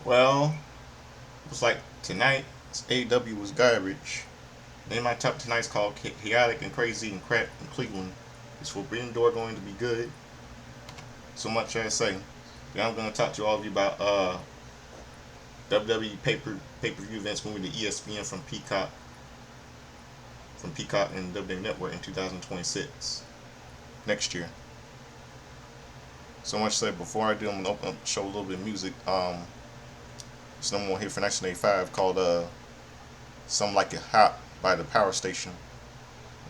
Well, it was like tonight's AEW was garbage. Then my top tonight's called Chaotic and Crazy and Crap in Cleveland. Is Forbidden Door going to be good? So much I say. Then I'm going to talk to all of you about WWE pay per view events moving to ESPN from Peacock and WWE Network in 2026 next year. So much said. Before I do, I'm gonna open up, show a little bit of music. It's number one hit for 1985 called "Some Like It Hot" by the Power Station.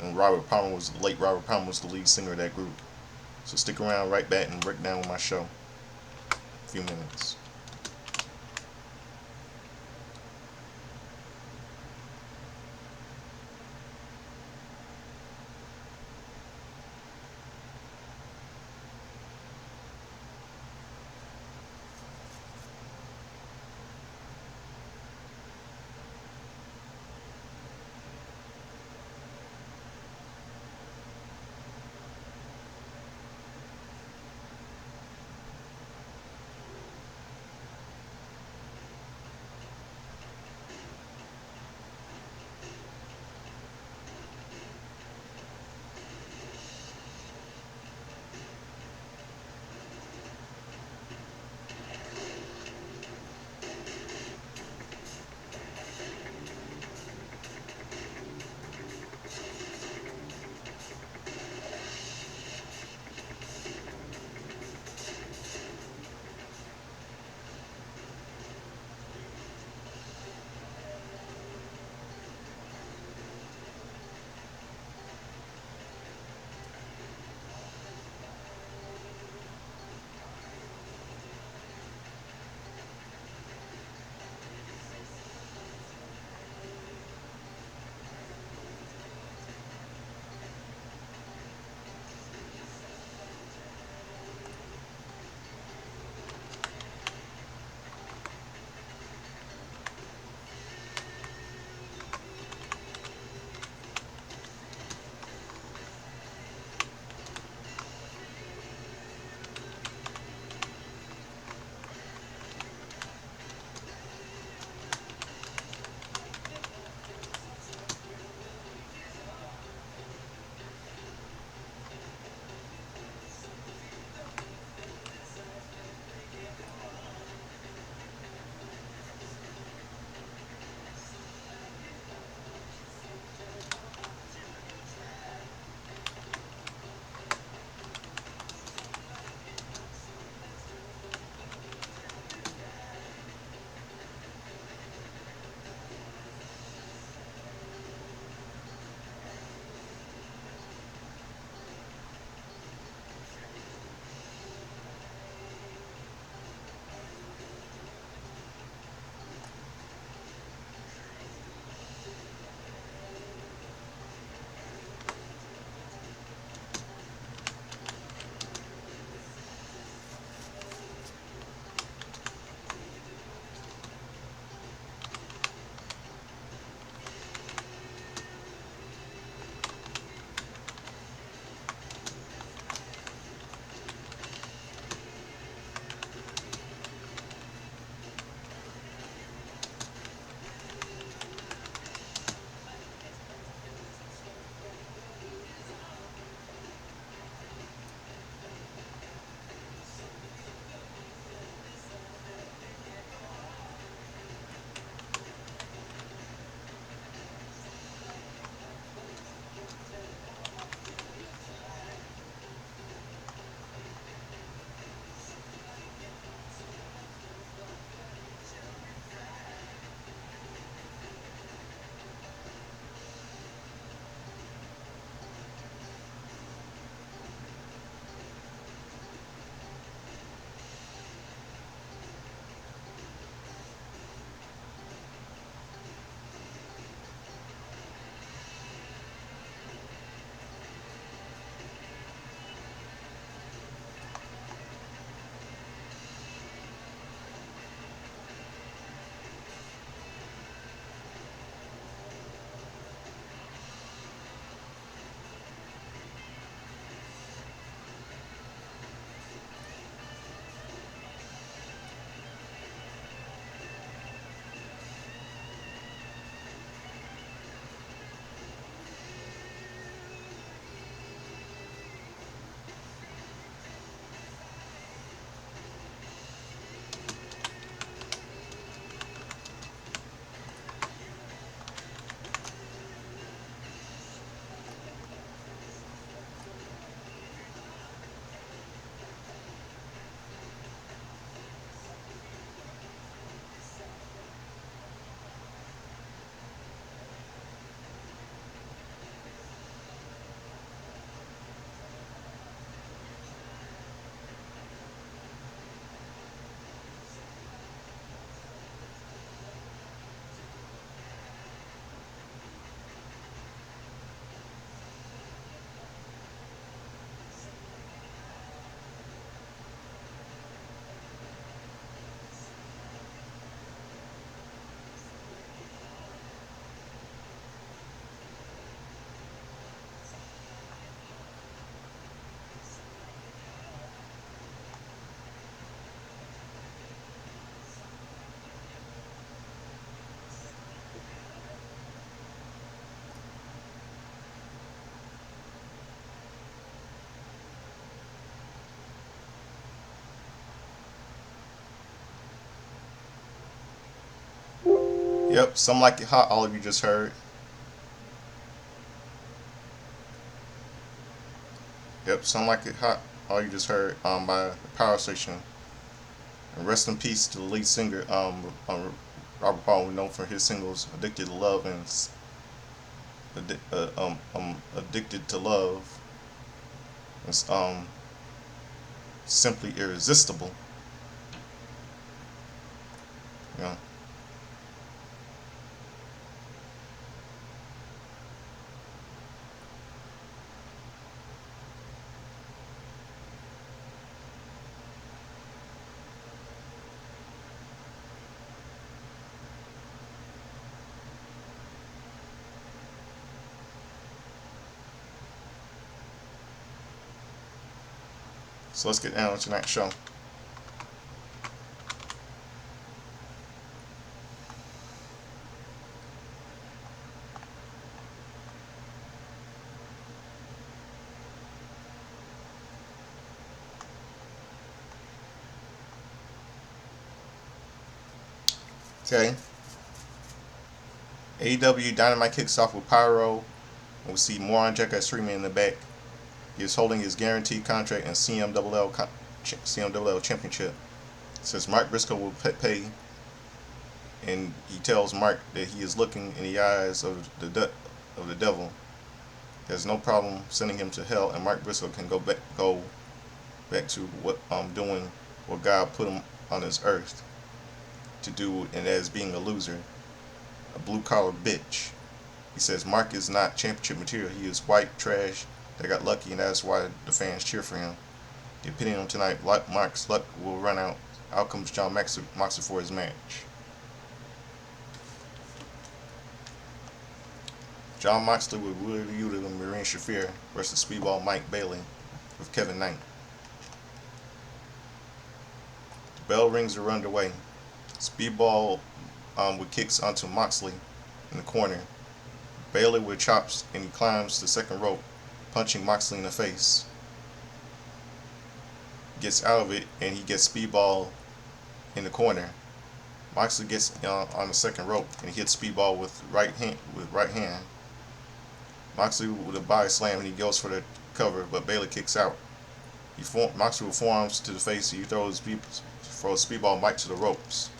And late Robert Palmer was the lead singer of that group. So stick around, right back, and break down with my show. A few minutes. Yep, Some Like It Hot, all of you just heard. Yep, Some Like It Hot, all you just heard by the Power Station. And rest in peace to the lead singer, Robert Paul, we know for his singles Addicted to Love and Addicted to Love and Simply Irresistible. You know. So let's get down to tonight's show. Okay. AEW Dynamite kicks off with Pyro. We see Moron Jackass Freeman in the back. He is holding his guaranteed contract and CMLL championship. Says Mark Briscoe will pay, and he tells Mark that he is looking in the eyes of the devil. He has no problem sending him to hell, and Mark Briscoe can go back to what doing what God put him on this earth to do, and that is being a loser, a blue collar bitch. He says Mark is not championship material. He is white trash that got lucky, and that's why the fans cheer for him. Depending on tonight, Mark's luck will run out. Out comes John Moxley for his match. John Moxley with Wheeler Yuta and Marine Shafir versus Speedball Mike Bailey with Kevin Knight. The bell rings are underway. Speedball with kicks onto Moxley in the corner. Bailey with chops, and he climbs the second rope, punching Moxley in the face. Gets out of it, and he gets Speedball in the corner. Moxley gets on the second rope, and he hits Speedball with right hand. Moxley with a body slam, and he goes for the cover, but Bailey kicks out. Moxley with forearms to the face, and he throws Speedball Mike to the ropes.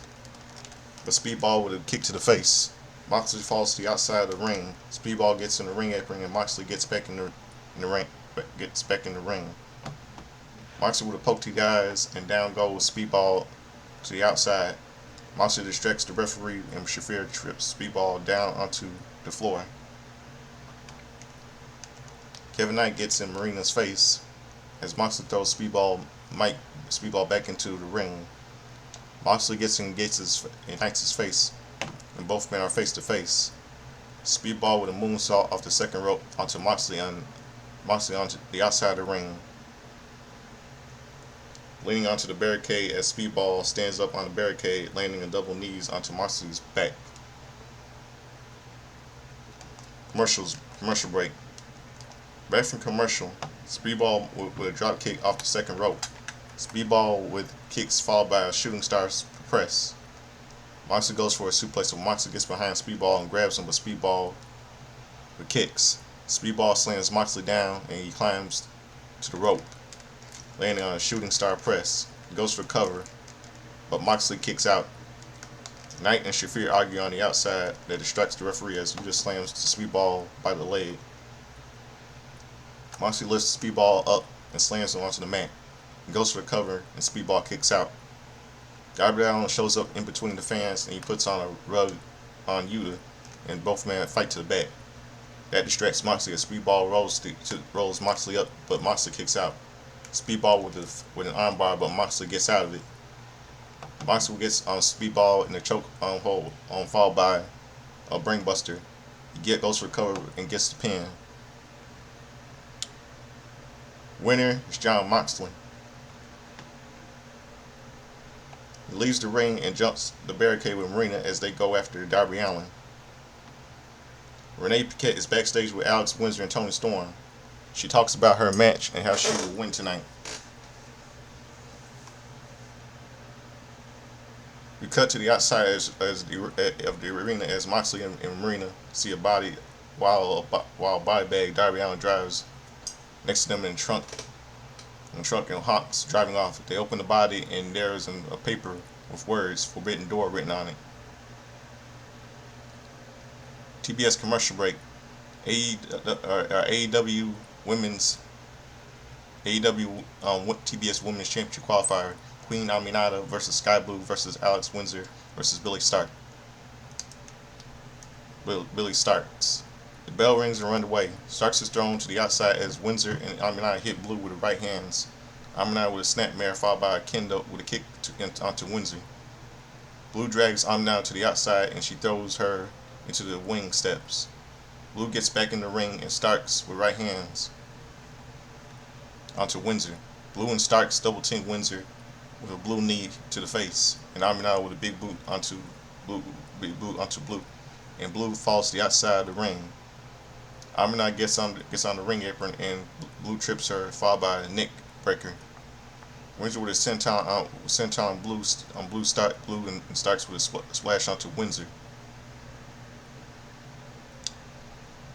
But Speedball with a kick to the face. Moxley falls to the outside of the ring. Speedball gets in the ring apron, and Moxley gets back in the ring. Moxley with a poke to the eyes, and down goes Speedball to the outside. Moxley distracts the referee, and Shafir trips Speedball down onto the floor. Kevin Knight gets in Marina's face as Moxley throws Speedball back into the ring. Moxley gets in Knight's face, and both men are face to face. Speedball with a moonsault off the second rope onto Moxley onto the outside of the ring. Leaning onto the barricade as Speedball stands up on the barricade, landing in double knees onto Moxley's back. Commercial break. Back from commercial, Speedball with a drop kick off the second rope. Speedball with kicks followed by a shooting star press. Moxley goes for a suplex, so Moxley gets behind Speedball and grabs him, but Speedball with kicks. Speedball slams Moxley down, and he climbs to the rope, landing on a shooting star press. He goes for cover, but Moxley kicks out. Knight and Shafir argue on the outside that distracts the referee as he just slams Speedball by the leg. Moxley lifts Speedball up and slams him onto the mat. He goes for the cover, and Speedball kicks out. Darby Allin shows up in between the fans, and he puts on a rug on Yuta, and both men fight to the back. That distracts Moxley as Speedball rolls Moxley up, but Moxley kicks out. Speedball with an armbar, but Moxley gets out of it. Moxley gets on Speedball in the choke hold, followed by a brainbuster. He goes for the cover and gets the pin. Winner is John Moxley. He leaves the ring and jumps the barricade with Marina as they go after Darby Allin. Renee Paquette is backstage with Alex Windsor and Toni Storm. She talks about her match and how she will win tonight. We cut to the outside of the arena as Moxley and Marina see a body while body bag Darby Allin drives next to them in and Hawks driving off. They open the body and there's a paper with words "Forbidden Door" written on it. TBS commercial break. AEW Women's AEW TBS Women's Championship qualifier: Queen Aminata versus Sky Blue versus Alex Windsor versus Billy Starks. The bell rings and run away. Starks is thrown to the outside as Windsor and Aminata hit Blue with the right hands. Aminata with a snapmare followed by a kendo with a kick onto Windsor. Blue drags Aminata to the outside and she throws her into the wing steps. Blue gets back in the ring and Starks with right hands onto Windsor. Blue and Starks double team Windsor with a blue knee to the face, and Aminata with a big boot onto Blue, and Blue falls to the outside of the ring. Aminata gets on the ring apron and Blue trips her, followed by a neck breaker. Windsor with a senton on Blue and Starks with a splash onto Windsor.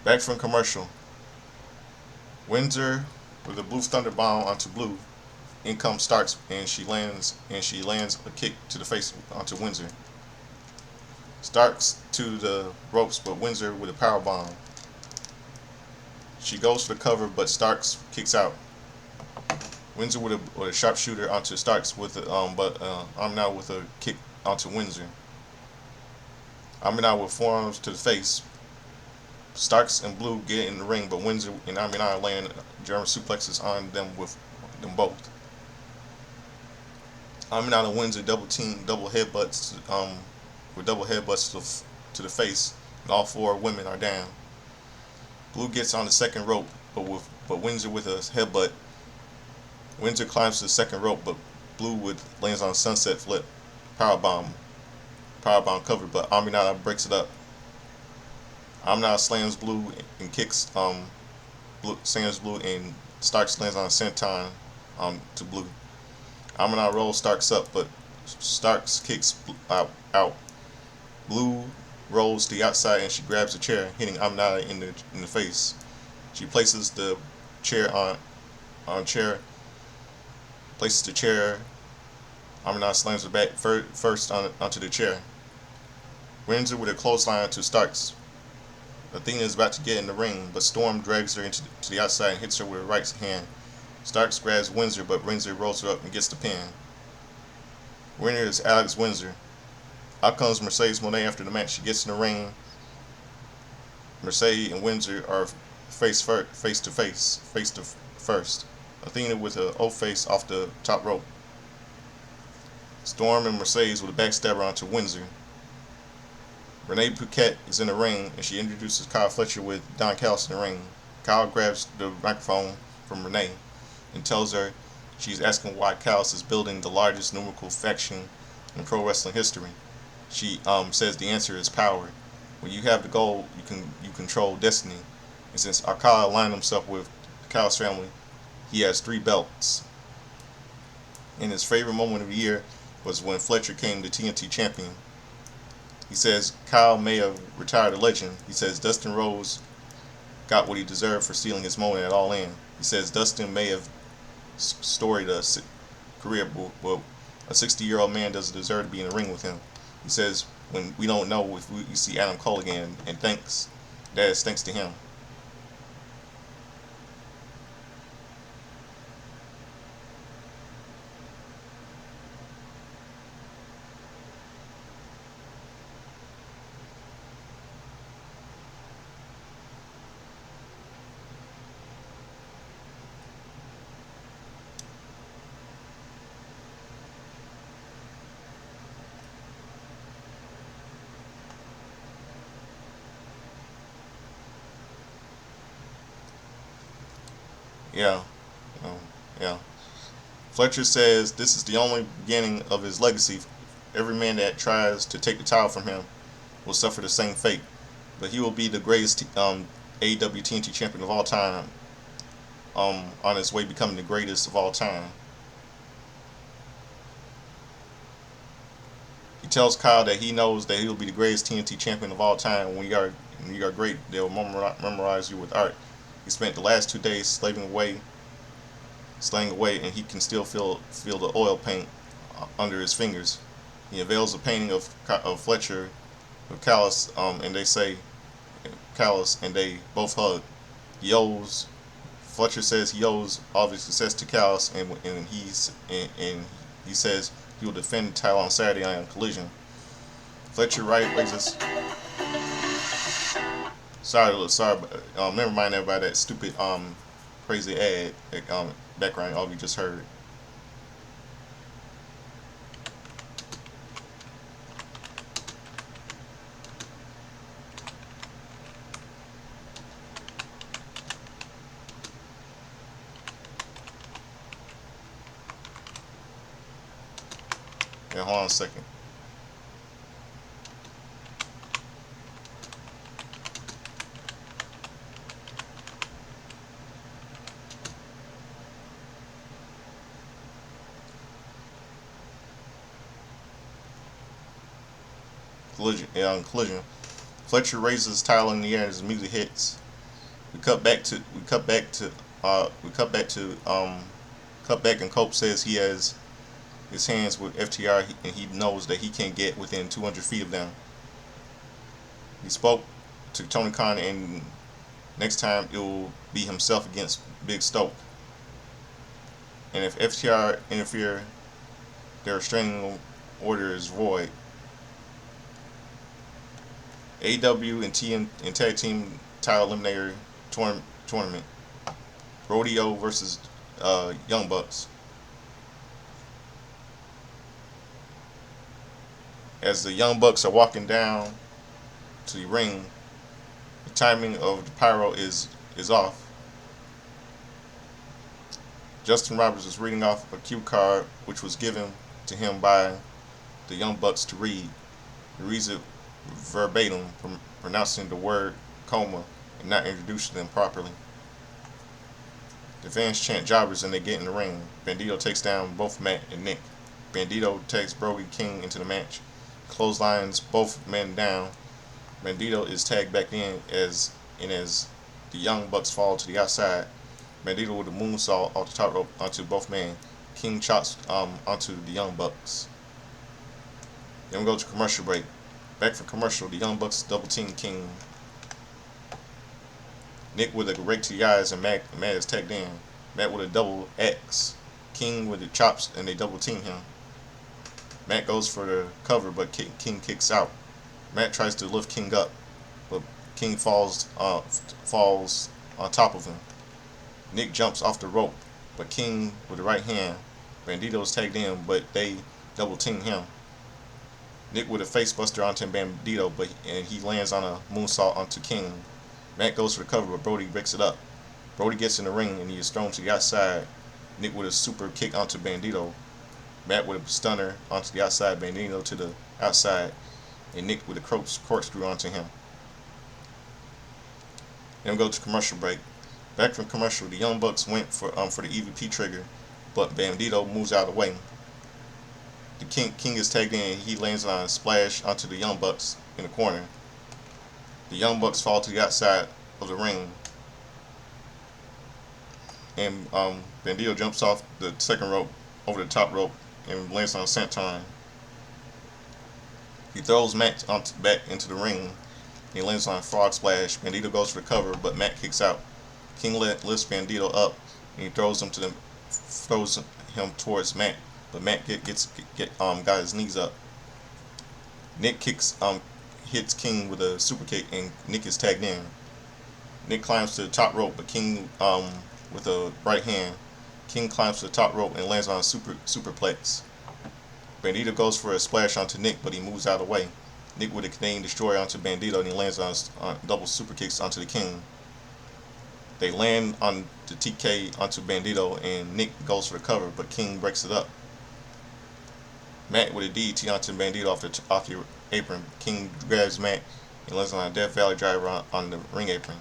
Back from commercial. Windsor with a Blue Thunder bomb onto Blue. In comes Starks and she lands a kick to the face onto Windsor. Starks to the ropes, but Windsor with a power bomb. She goes for the cover, but Starks kicks out. Windsor with a sharpshooter onto Starks I'm now with a kick onto Windsor. Aminata with forearms to the face. Starks and Blue get in the ring, but Windsor and Aminata land German suplexes on them with them both. Aminata and Windsor double headbutts to the face, and all four women are down. Blue gets on the second rope, but Windsor with a headbutt. Windsor climbs to the second rope, but Blue lands on a sunset flip, powerbomb covered, but Aminata breaks it up. Aminata slams Blue and kicks Blue, and Starks lands on a senton to Blue. Aminata rolls Starks up, but Starks kicks out. Blue rolls to the outside and she grabs a chair, hitting Aminata in the face. She places the chair places the chair. Aminata slams her back first onto the chair. Windsor with a clothesline to Starks. Athena is about to get in the ring, but Storm drags her to the outside and hits her with her right hand. Starks grabs Windsor, but Windsor rolls her up and gets the pin. Winner is Alex Windsor. Out comes Mercedes Moné after the match. She gets in the ring. Mercedes and Windsor are face to first. Athena with an O-face off the top rope. Storm and Mercedes with a backstabber onto Windsor. Renee Paquette is in the ring and she introduces Kyle Fletcher with Don Callis in the ring. Kyle grabs the microphone from Renee and tells her she's asking why Callis is building the largest numerical faction in pro wrestling history. She says the answer is power. When you have the goal, you control destiny. And since Kyle aligned himself with the Callis family, he has 3 belts. And his favorite moment of the year was when Fletcher came the TNT champion. He says Kyle may have retired a legend. He says Dustin Rhodes got what he deserved for stealing his moment at All In. He says Dustin may have storied a career, but a 60-year-old man doesn't deserve to be in the ring with him. He says when we don't know if we see Adam Cole again, and thanks to him. Yeah, yeah. Fletcher says this is the only beginning of his legacy. Every man that tries to take the title from him will suffer the same fate. But he will be the greatest AEW TNT champion of all time, on his way becoming the greatest of all time. tells Kyle that he knows that he'll be the greatest TNT champion of all time. When you are great, they'll memorize you with art. He spent the last 2 days slaying away, and he can still feel the oil paint under his fingers. He unveils a painting of Fletcher with Callus, and they say Callus, and they both hug. He owes Fletcher says he owes all of his success to Callus, and he says he will defend the title on Saturday on Collision. Fletcher raises. Sorry, but never mind everybody that stupid crazy ad background all you just heard. Yeah, hold on a second. Collision. Fletcher raises his title in the air as the music hits. We cut back to we cut back to we cut back and Cope says he has his hands with FTR and he knows that he can't get within 200 feet of them. He spoke to Tony Khan and next time it will be himself against Big Stoke. And if FTR interfere, their restraining order is void. AEW and Tag Team Title Eliminator Tournament. Rodeo versus Young Bucks. As the Young Bucks are walking down to the ring, the timing of the pyro is off. Justin Roberts is reading off a cue card which was given to him by the Young Bucks to read. He reads it verbatim, pronouncing the word coma and not introducing them properly. The fans chant jobbers and they get in the ring. Bandito takes down both Matt and Nick. Bandito takes Brody King into the match. Clotheslines both men down. Bandito is tagged back in as the Young Bucks fall to the outside. Bandito with a moonsault off the top rope onto both men. King chops onto the Young Bucks. Then we go to commercial break. Back from commercial, the Young Bucks double team King. Nick with a rake to the eyes and Matt is tagged in. Matt with a double X. King with the chops and they double team him. Matt goes for the cover but King kicks out. Matt tries to lift King up but King falls on top of him. Nick jumps off the rope but King with the right hand. Bandito is tagged in but they double team him. Nick with a facebuster onto Bandito, and he lands on a moonsault onto King. Matt goes for the cover, but Brody breaks it up. Brody gets in the ring, and he is thrown to the outside. Nick with a super kick onto Bandito. Matt with a stunner onto the outside, Bandito to the outside, and Nick with a corkscrew onto him. Then we go to commercial break. Back from commercial, the Young Bucks went for the EVP trigger, but Bandito moves out of the way. The King is tagged in. He lands on a splash onto the Young Bucks in the corner. The Young Bucks fall to the outside of the ring. And Bandito jumps off the second rope over the top rope and lands on a senton. He throws Matt back into the ring. He lands on a frog splash. Bandito goes for the cover, but Matt kicks out. King lifts Bandito up and he throws him towards Matt. But Matt got his knees up. Nick hits King with a super kick, and Nick is tagged in. Nick climbs to the top rope, but King with a right hand. King climbs to the top rope and lands on a superplex. Bandito goes for a splash onto Nick, but he moves out of the way. Nick with a Canadian Destroyer onto Bandito, and he lands on double super kicks onto the King. They land on the TK onto Bandito, and Nick goes for the cover, but King breaks it up. Matt with a DDT onto Bandito off the apron. King grabs Matt and lands on a Death Valley driver on the ring apron.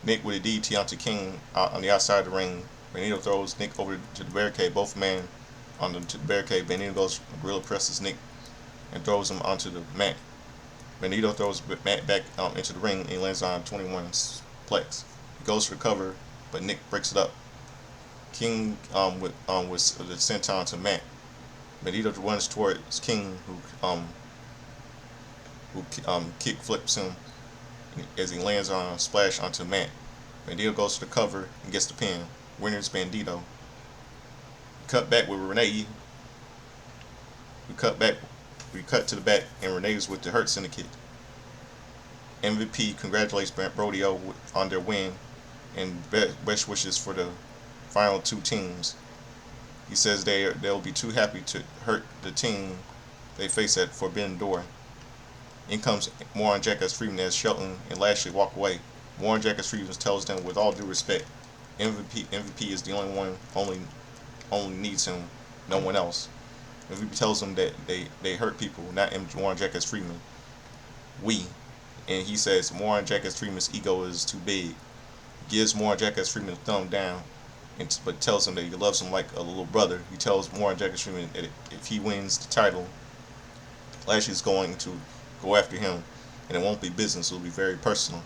Nick with a DDT onto King on the outside of the ring. Bandito throws Nick over to the barricade. Both men on the barricade. Benito goes gorilla presses Nick and throws him onto the mat. Benito throws Matt back into the ring and he lands on 21's plex. He goes for the cover, but Nick breaks it up. King with the senton to Matt. Benito runs towards King, who kick flips him as he lands on a splash onto Matt. Benito goes for the cover and gets the pin. Winner's Bandito. Cut back with Renee. We cut to the back, and Renee's with the Hurt Syndicate. MVP congratulates Brodeo on their win and best wishes for the final two teams. He says they'll be too happy to hurt the team they face at Forbidden Door. In comes Warren Jackass Freeman as Shelton and Lashley walk away. Warren Jackass Freeman tells them with all due respect, MVP is the only one, only needs him, no one else. MVP tells them that they hurt people, not Warren Jackass Freeman. And he says Warren Jackass Freeman's ego is too big. Gives Warren Jackass Freeman a thumb down, but tells him that he loves him like a little brother. He tells Warren Jackass Freeman that if he wins the title, Lashley's going to go after him, and it won't be business, it'll be very personal.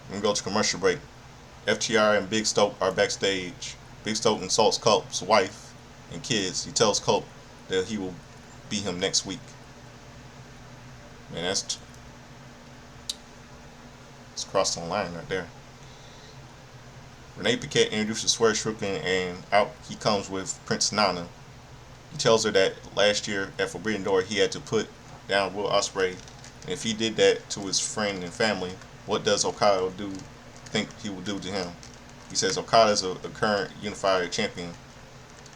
We're going to go to commercial break. FTR and Big Stoke are backstage. Big Stoke insults Culp's wife and kids. He tells Culp that he will beat him next week. Man, that's crossed the line right there. Renee Paquette introduces Swerve Strickland, and out he comes with Prince Nana. He tells her that last year at Forbidden Door he had to put down Will Ospreay, and if he did that to his friend and family, what does Okada think he will do to him? He says Okada is a current unified champion,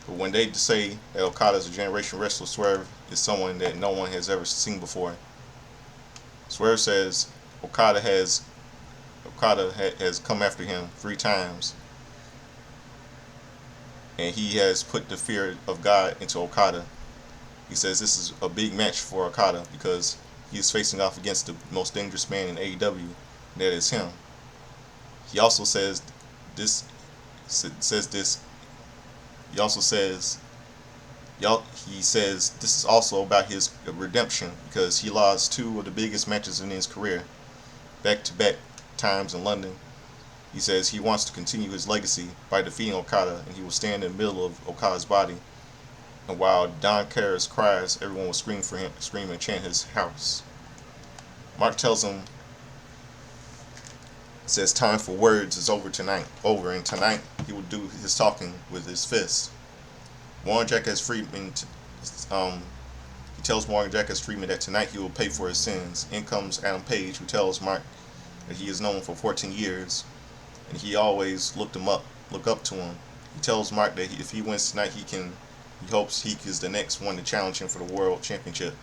but when they say that Okada is a generation wrestler, Swerve is someone that no one has ever seen before. Swerve says Okada has come after him 3 times, and he has put the fear of God into Okada. He says this is a big match for Okada because he is facing off against the most dangerous man in AEW, and that is him. He also says this. He also says this is also about his redemption because he lost 2 of the biggest matches in his career, back-to-back times in London. He says he wants to continue his legacy by defeating Okada, and he will stand in the middle of Okada's body. And while Don Callis cries, everyone will scream and chant his house. Mark tells him, says time for words is over, and tonight he will do his talking with his fists. Warren Jackass Freeman, he tells Warren Jackass Freeman that tonight he will pay for his sins. In comes Adam Page, who tells Mark that he is known for 14 years, and he always look up to him. He tells Mark that if he wins tonight, he hopes he is the next one to challenge him for the world championship.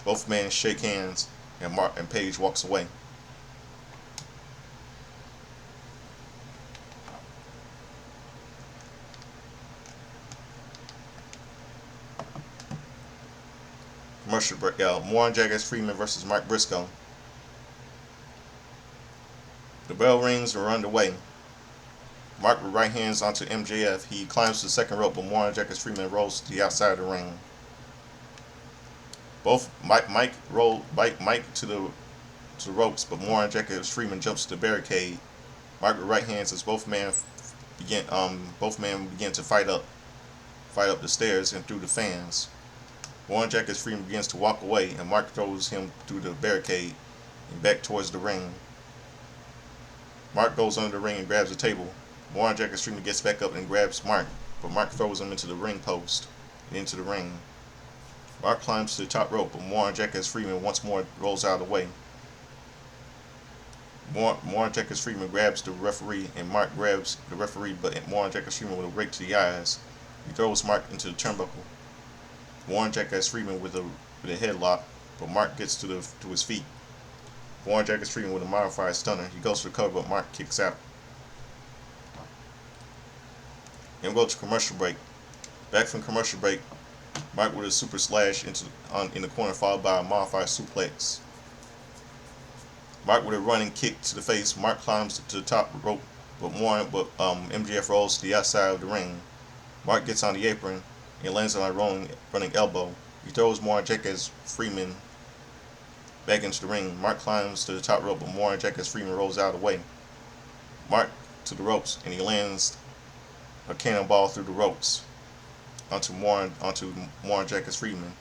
Both men shake hands, and Page walks away. Commercial break. Warren Jackass Freeman versus Mark Briscoe. The bell rings and are underway. Mark with right hands onto MJF. He climbs to the second rope, but Warren Jackass Freeman rolls to the outside of the ring. Both Mike to the ropes, but Warren Jackass Freeman jumps to the barricade. Mark with right hands as both men begin to fight up the stairs and through the fans. Warren Jackass Freeman begins to walk away, and Mark throws him through the barricade and back towards the ring. Mark goes under the ring and grabs a table. Warren Jackass Freeman gets back up and grabs Mark, but Mark throws him into the ring post and into the ring. Mark climbs to the top rope, but Warren Jackass Freeman once more rolls out of the way. Warren Jackass Freeman grabs the referee, and Mark grabs the referee, but Warren Jackass Freeman with a rake to the eyes. He throws Mark into the turnbuckle. Warren Jackass Freeman with a headlock, but Mark gets to his feet. Warren Jackass Freeman with a modified stunner. He goes for the cover, but Mark kicks out. And we'll go to commercial break. Back from commercial break, Mark with a super slash in the corner, followed by a modified suplex. Mark with a running kick to the face. Mark climbs to the top rope MJF rolls to the outside of the ring. Mark gets on the apron and lands on a running elbow. He throws Jackass Freeman back into the ring. Mark climbs to the top rope, but Jackass Freeman rolls out of the way. Mark to the ropes, and he lands a cannonball through the ropes onto Jackass Freeman.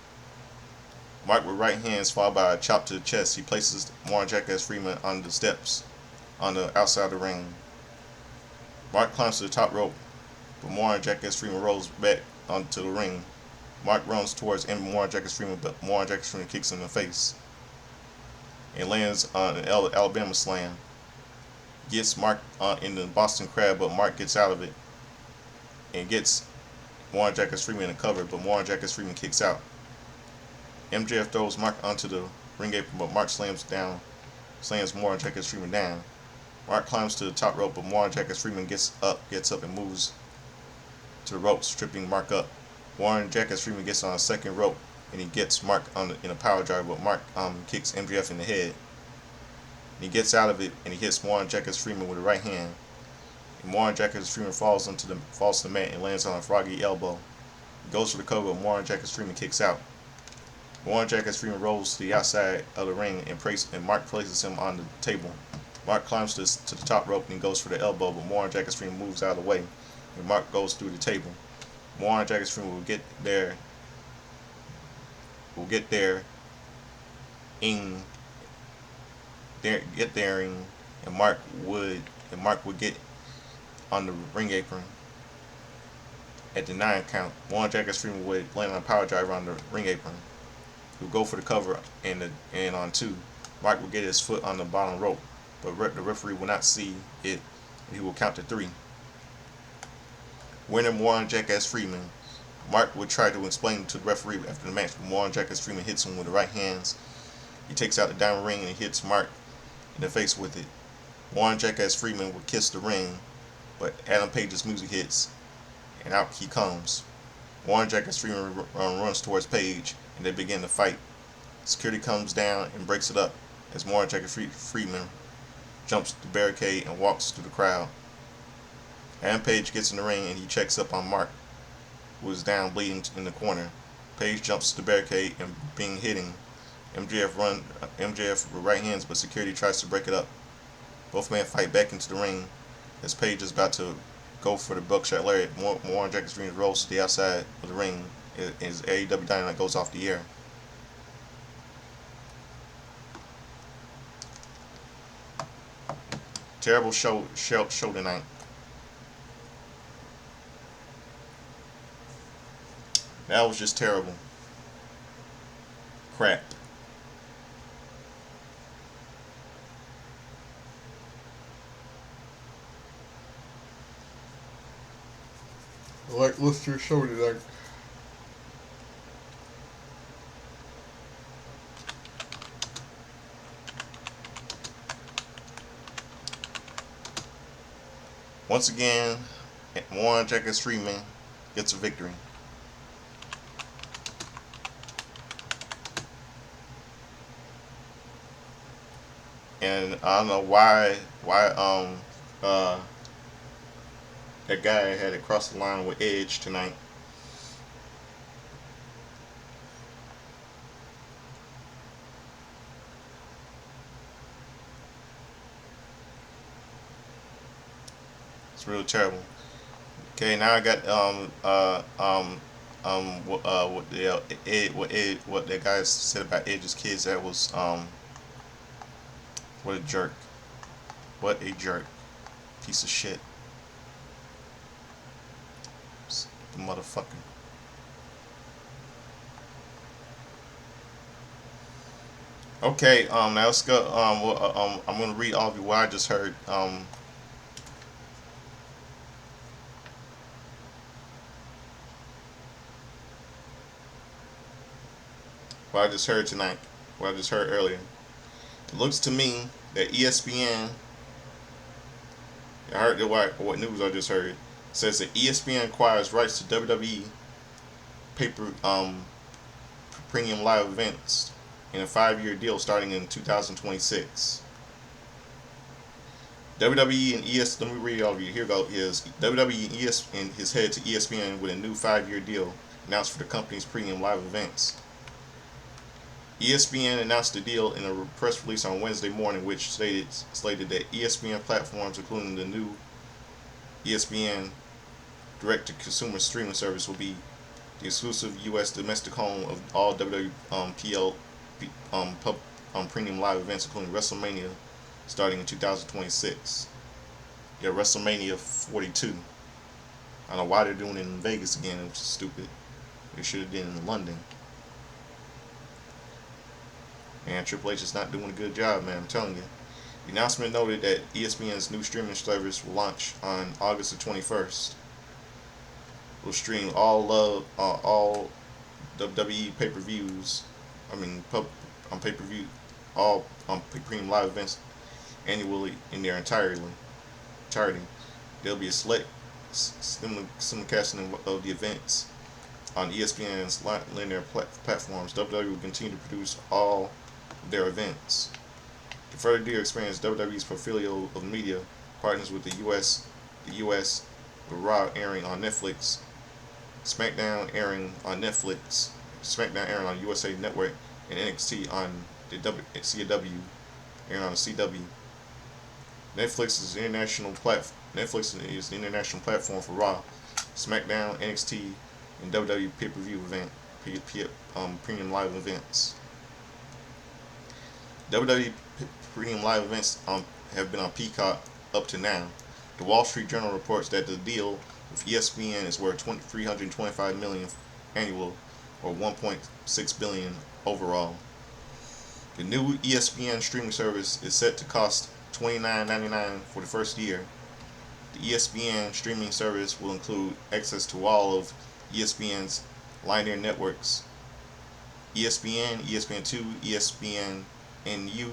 Mark with right hands followed by a chop to the chest. He places Jackass Freeman on the steps on the outside of the ring. Mark climbs to the top rope, but Jackass Freeman rolls back onto the ring. Mark runs towards Jackass Freeman, but Jackass Freeman kicks him in the face and lands on an Alabama slam. Gets Mark in the Boston Crab, but Mark gets out of it and gets Jackass Freeman in the cover, but Jackass Freeman kicks out. MJF throws Mark onto the ring apron, but Mark slams Jackass Freeman down. Mark climbs to the top rope, but Jackass Freeman gets up and moves to the ropes, tripping Mark up. Jackass Freeman gets on a second rope, and he gets Mark in a power drive, but Mark kicks MJF in the head. And he gets out of it, and he hits Jackass Freeman with a right hand. And Jackass Freeman falls to the mat and lands on a froggy elbow. He goes for the cover, but Jackass Freeman kicks out. Jackass Freeman rolls to the outside of the ring, and Mark places him on the table. Mark climbs to the top rope and goes for the elbow, but Jackass Freeman moves out of the way, and Mark goes through the table. Jackass Freeman will get there and Mark would get on the ring apron at the 9 count. Jackass Freeman would land on a power driver on the ring apron. He would go for the cover and on 2. Mark would get his foot on the bottom rope, but the referee will not see it, and he will count to 3. Winner Jackass Freeman. Mark would try to explain to the referee after the match, but Jackass Freeman hits him with the right hands. He takes out the diamond ring and he hits Mark in the face with it. Jackass Freeman would kiss the ring, but Adam Page's music hits, and out he comes. Jackass Freeman runs towards Page, and they begin to fight. Security comes down and breaks it up as Jackass Freeman jumps the barricade and walks through the crowd. Adam Page gets in the ring and he checks up on Mark, who is down bleeding in the corner. Page jumps the barricade and being hitting. MJF with right hands, but security tries to break it up. Both men fight back into the ring as Page is about to go for the buckshot lariat. Jackass Freeman rolls to the outside of the ring as AEW Dynamite goes off the air. Terrible show tonight. That was just terrible. Crap. Like Lister show tonight. Once again, Jackass Freeman gets a victory. And I don't know why that guy had to cross the line with Edge tonight. It's really terrible. Okay, now I got what that guy said about Edge's kids. That was what a jerk. What a jerk. Piece of shit. The motherfucker. Okay, now let's go. I'm gonna read all of you what I just heard. What I just heard tonight. What I just heard earlier. It looks to me that ESPN. I heard what news I just heard. It says that ESPN acquires rights to WWE paper premium live events in a 5-year deal starting in 2026. WWE and ES. Let me read all of you. Here go is WWE and ES and is headed to ESPN with a new 5-year deal announced for the company's premium live events. ESPN announced the deal in a press release on Wednesday morning, which slated that ESPN platforms, including the new ESPN direct-to-consumer streaming service, will be the exclusive U.S. domestic home of all WWPL premium live events, including WrestleMania, starting in 2026. Yeah, WrestleMania 42. I don't know why they're doing it in Vegas again, which is stupid. They should have done it in London. And Triple H is not doing a good job, man. I'm telling you. The announcement noted that ESPN's new streaming service will launch on August the 21st. Will stream all WWE pay-per-views. I mean, on pay-per-view, all premium live events annually in their entirety. There'll be a select simulcasting of the events on ESPN's linear platforms. WWE will continue to produce all of their events. To further deal experience WWE's portfolio of media partners with the US, with Raw airing on Netflix, SmackDown airing on Netflix, SmackDown airing on USA Network, and NXT on the CW airing on the CW. Netflix is the international platform for Raw, SmackDown, NXT, and WWE pay-per-view premium live events. WWE premium live events have been on Peacock up to now. The Wall Street Journal reports that the deal with ESPN is worth $325 million annual, or $1.6 billion overall. The new ESPN streaming service is set to cost $29.99 for the first year. The ESPN streaming service will include access to all of ESPN's linear networks: ESPN, ESPN2, ESPN NU,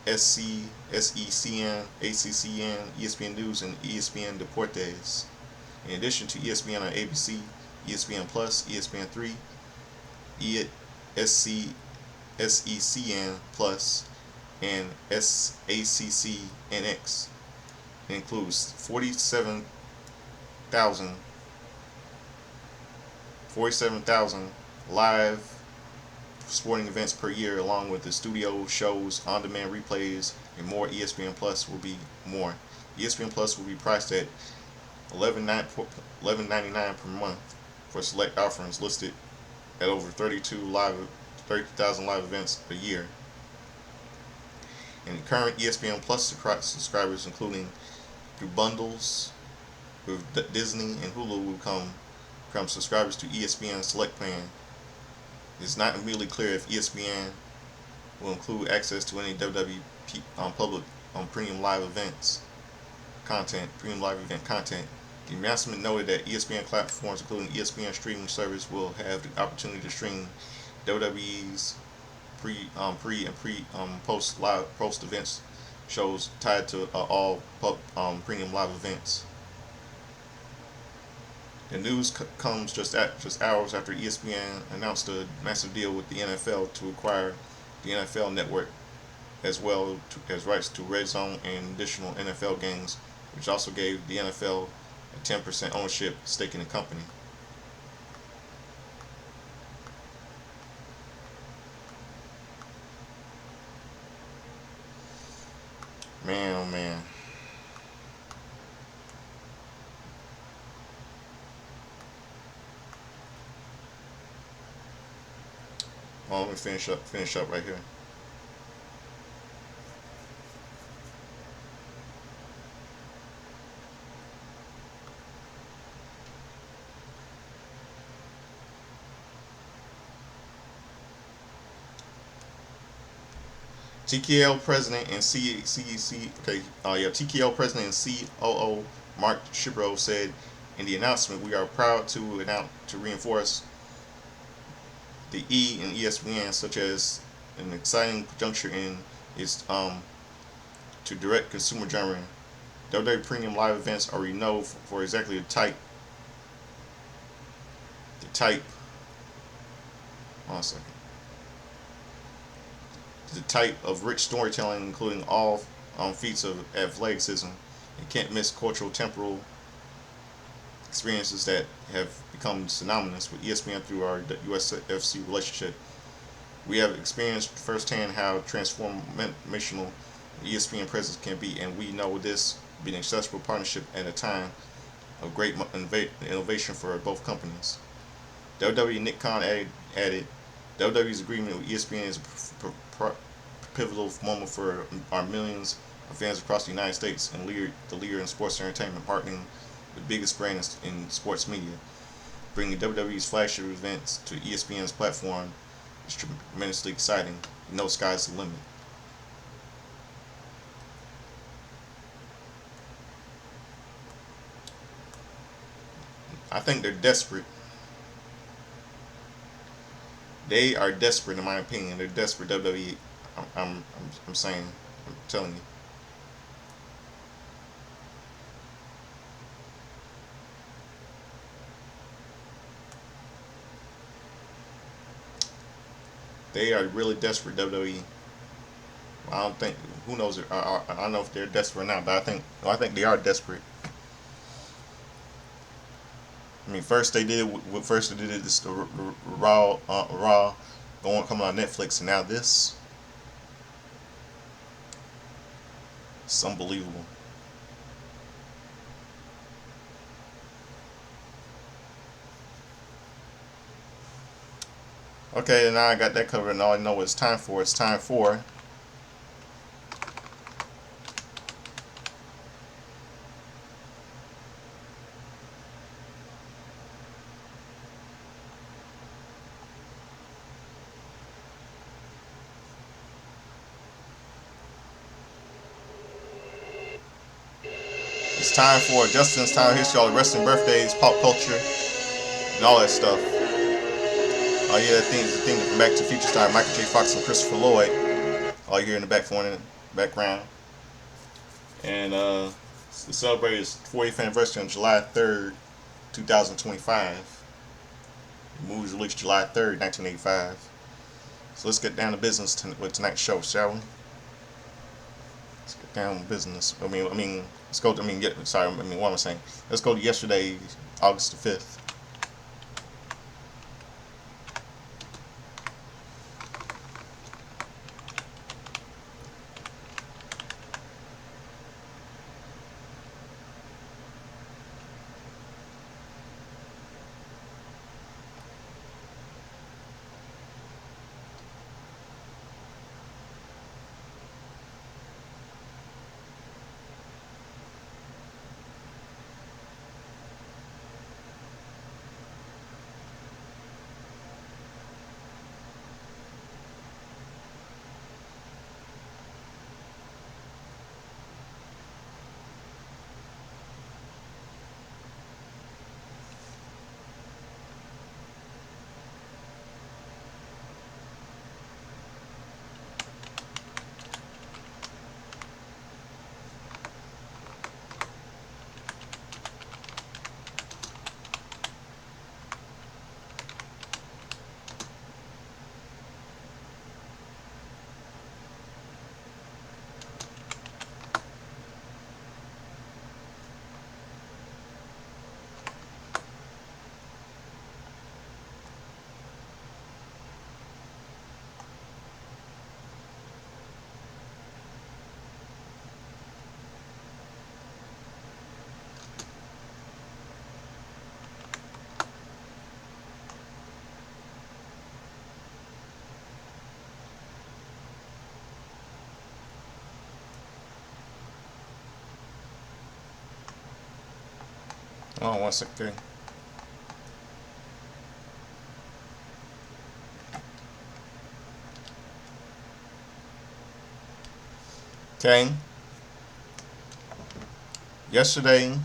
SECN, ACCN, ESPN News, and ESPN Deportes. In addition to ESPN on ABC, ESPN Plus, ESPN3, SECN Plus, and SACCNX. It includes 47,000 live sporting events per year, along with the studio shows, on-demand replays, and more. ESPN Plus will be more. ESPN Plus will be priced at $11.99 per month for select offerings listed at over 30,000 live events a year. And current ESPN Plus subscribers, including through bundles with Disney and Hulu, will become subscribers to ESPN Select Plan. It's not immediately clear if ESPN will include access to any WWE public premium live event content. The announcement noted that ESPN platforms, including ESPN streaming service, will have the opportunity to stream WWE's post events shows tied to all premium live events. The news comes just hours after ESPN announced a massive deal with the NFL to acquire the NFL Network, as well as rights to Red Zone and additional NFL games, which also gave the NFL a 10% ownership stake in the company. Man, oh man. Well, let me finish up right here. TKO president and TKO president and COO Mark Shibro said in the announcement, "We are proud to reinforce the E and ESPN, such as an exciting juncture in its to direct consumer journey. WWE premium live events are renowned for exactly the type. One second. The type of rich storytelling, including all feats of athleticism and can't miss cultural temporal experiences that have become synonymous with ESPN through our USFC relationship. We have experienced firsthand how transformational ESPN presence can be, and we know this being an accessible partnership at a time of great innovation for both companies. WWE Nick Khan added WWE's agreement with ESPN is a pivotal moment for our millions of fans across the United States and the leader in sports entertainment, partnering the biggest brand in sports media. Bringing WWE's flagship events to ESPN's platform is tremendously exciting. No sky's the limit. I think they're desperate. They are desperate, in my opinion. They're desperate. WWE. I'm saying. I'm telling you. They are really desperate. WWE. I don't think. Who knows? I don't know if they're desperate or not, but I think they are desperate. I mean, first they did it this Raw going coming on Netflix, and now this. It's unbelievable. Okay, now I got that covered, and all I know is time for. It's time for. It's time for Justin's time history, all the wrestling birthdays, pop culture, and all that stuff. Oh yeah, the thing from Back to the Future star Michael J. Fox and Christopher Lloyd. All you hear in the background. And we celebrated his 40th anniversary on July 3rd, 2025. The movie was released July 3rd, 1985. So let's get down to business with tonight's show, shall we? Let's get down to business. Let's go. What am I saying? Let's go to yesterday, August the 5th. Oh, 1 second. Okay. Yesterday,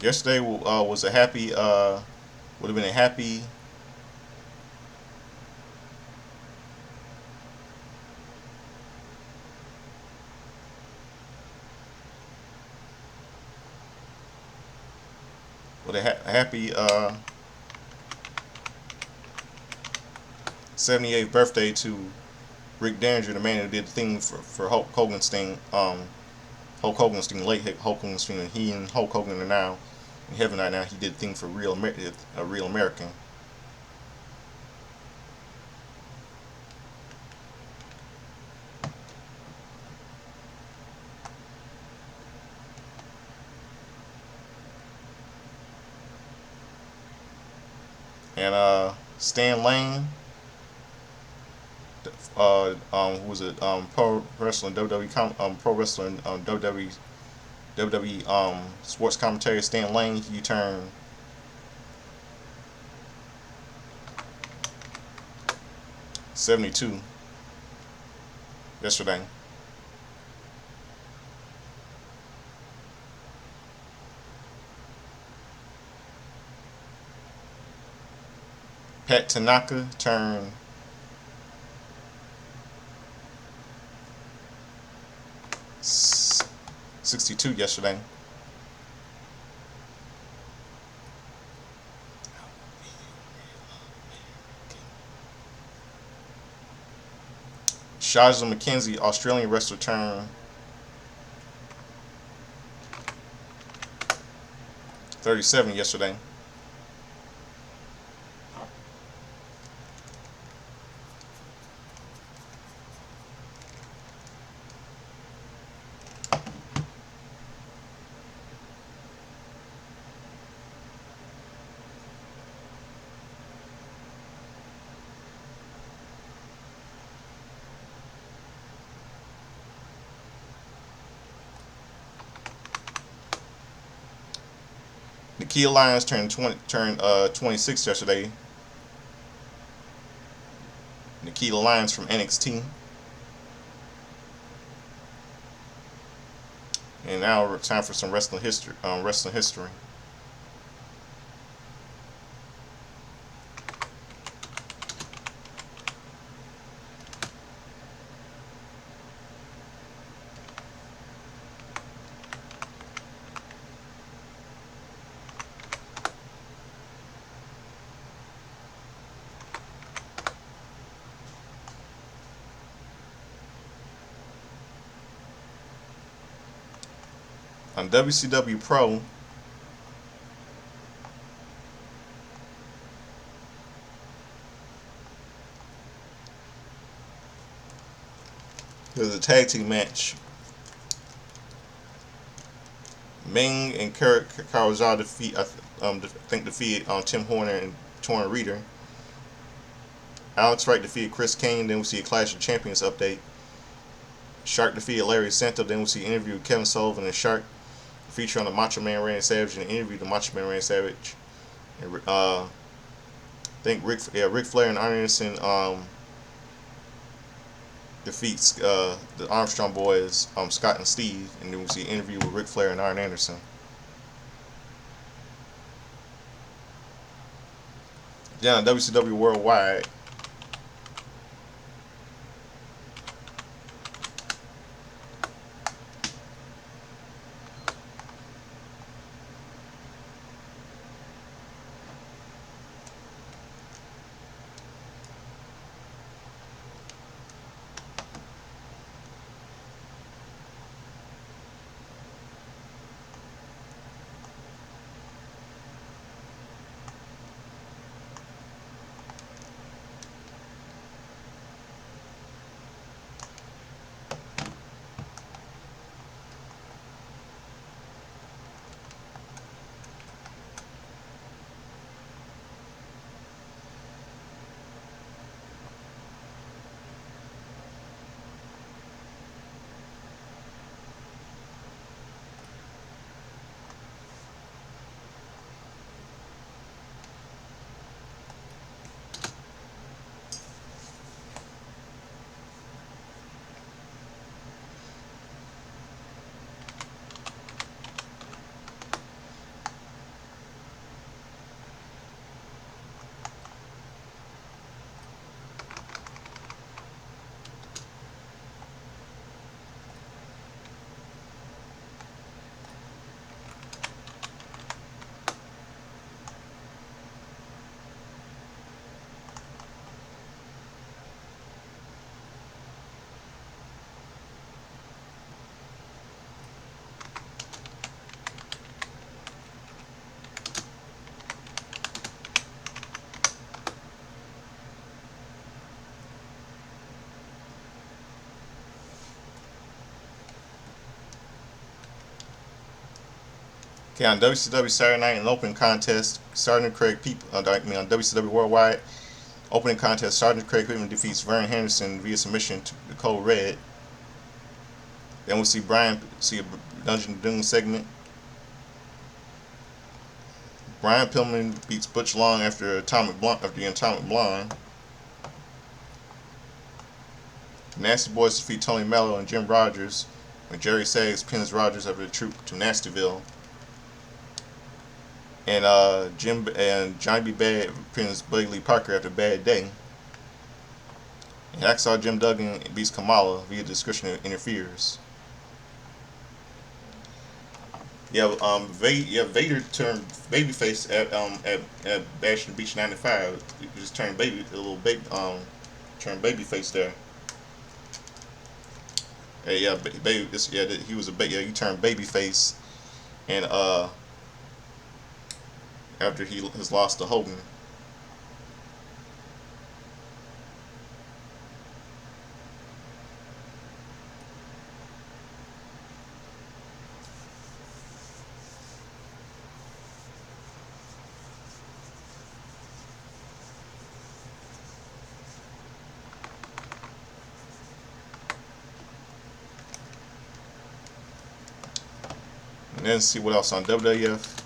was a happy. Would have been a happy. With a happy 78th birthday to Rick Derringer, the man who did the thing for Hulk Hogan's thing, Hulk Hogan's thing, late Hulk Hogan's thing, he and Hulk Hogan are now in heaven right now. He did the thing for a Real American. And Stan Lane, who was it? Pro wrestling WWE, pro wrestling WWE sports commentator Stan Lane. He turned 72 yesterday. Pat Tanaka turned 62 yesterday. Shaza McKenzie, Australian wrestler, turned 37 yesterday. Nikia Lyons turned 26 yesterday. Nikia Lyons from NXT. And now time for some wrestling history. On WCW Pro, there's a tag team match. Ming and Karazawa defeated Tim Horner and Torn Reader. Alex Wright defeated Chris Kane. Then we see a Clash of Champions update. Shark defeated Larry Santo. Then we see an interview with Kevin Sullivan and Shark, feature on the Macho Man Randy Savage, and an interview with the Macho Man Randy Savage. And I think Ric Flair and Arn Anderson defeats the Armstrong boys, Scott and Steve, and then we see an interview with Ric Flair and Arn Anderson. Yeah, on WCW Worldwide, Okay, on WCW Saturday Night, an open contest, Sergeant Craig People. On WCW Worldwide, opening contest, Sergeant Craig Pittman defeats Vern Henderson via submission to the Code Red. Then we'll see a Dungeon Doom segment. Brian Pillman beats Butch Long after the Atomic Blonde. Nasty Boys defeat Tony Mello and Jim Rogers when Jerry Saggs pins Rogers after the troop to Nastyville. And Jim and Johnny B. Bad pins Blakely Parker after a bad day. And Hacksaw Jim Duggan beats Kamala via discretion interferes. Vader turned babyface at Bash and Beach '95. He just turned turned babyface there. He was he turned babyface, and after he has lost to Hogan. And then see what else on WWF.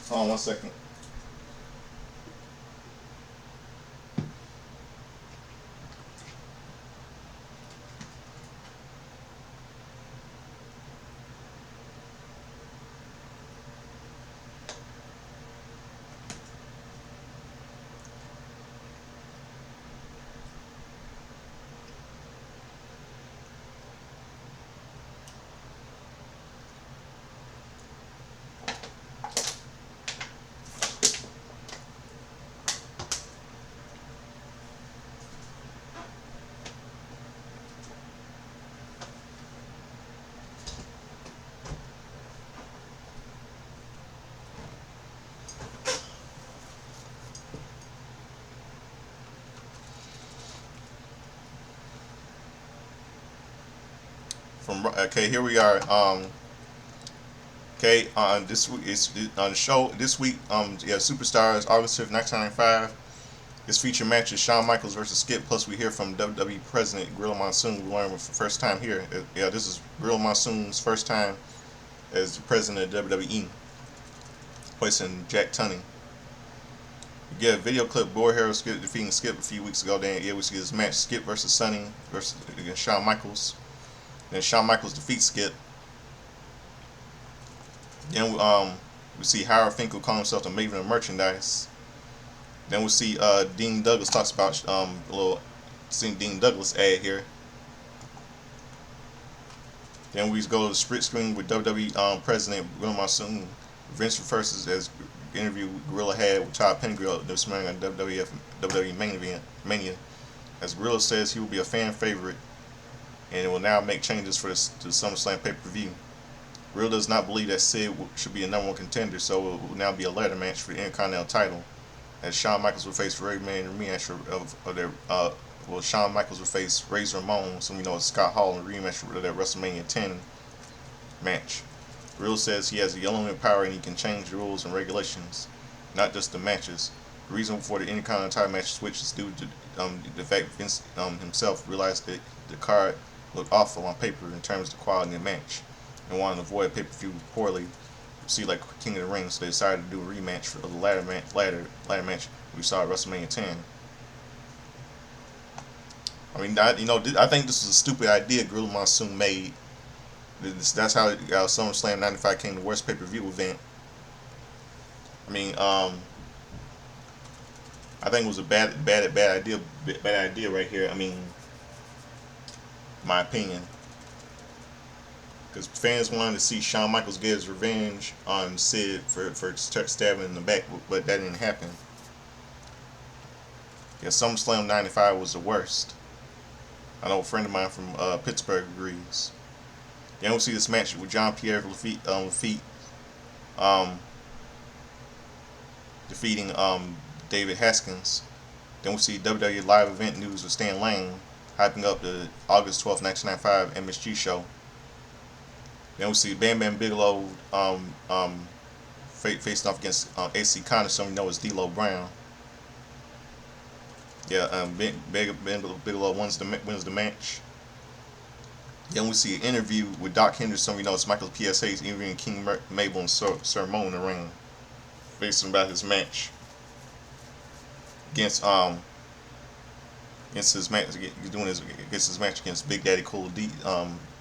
Hold on 1 second. Here we are. On this week it's on the show this week. Superstars August 5th, 1995. This feature match is Shawn Michaels versus Skip. Plus, we hear from WWE President Gorilla Monsoon. We learn for the first time here. This is Gorilla Monsoon's first time as the president of WWE, replacing Jack Tunney. We get a video clip. Boy Hero Skip defeating Skip a few weeks ago. Then we see this match: Skip versus Sonny versus against Shawn Michaels. Then Shawn Michaels defeats Skip. Then we see Howard Finkel call himself the Maven of Merchandise. Then we see Dean Douglas talks about seeing Dean Douglas ad here. Then we go to the split screen with WWE President Gorilla Monsoon. Vince refers as interview Gorilla had with Todd Pettengill this morning on WWE Main Event Mania. As Gorilla says he will be a fan favorite and it will now make changes for the SummerSlam pay-per-view. Gorilla does not believe that Sid should be a #1 contender, so it will now be a ladder match for the Intercontinental title. As Shawn Michaels will face Ray Man in a rematch of their Shawn Michaels will face Razor Ramon, so we know it's Scott Hall in a rematch of their WrestleMania 10 match. Gorilla says he has the unlimited power and he can change the rules and regulations, not just the matches. The reason for the Intercontinental title match switch is due to the fact Vince himself realized that the card looked awful on paper in terms of the quality of the match and wanted to avoid pay-per-view poorly see like King of the Ring, so they decided to do a rematch for the ladder match we saw at WrestleMania 10. I mean, I think this is a stupid idea Gorilla Monsoon made. That's how SummerSlam '95 came the worst pay-per-view event. I mean, I think it was a bad idea right here. I mean, my opinion, because fans wanted to see Shawn Michaels get his revenge on Sid for stabbing in the back, but that didn't happen. Yeah, SummerSlam '95 was the worst. I know a friend of mine from Pittsburgh agrees. Then we see this match with John Pierre Lafitte um, defeating David Haskins. Then we see WWE live event news with Stan Lane hyping up the August 12th, 1995 MSG show. Then we see Bam Bam Bigelow facing off against AC Connor, somebody you know as D'Lo Brown. Yeah, Bigelow wins the match. Then we see an interview with Doc Henderson, we know it's Michael PSA's interviewing King Mabel and Sir Mo in the ring, facing about his match against against his match against his match against Big Daddy Cool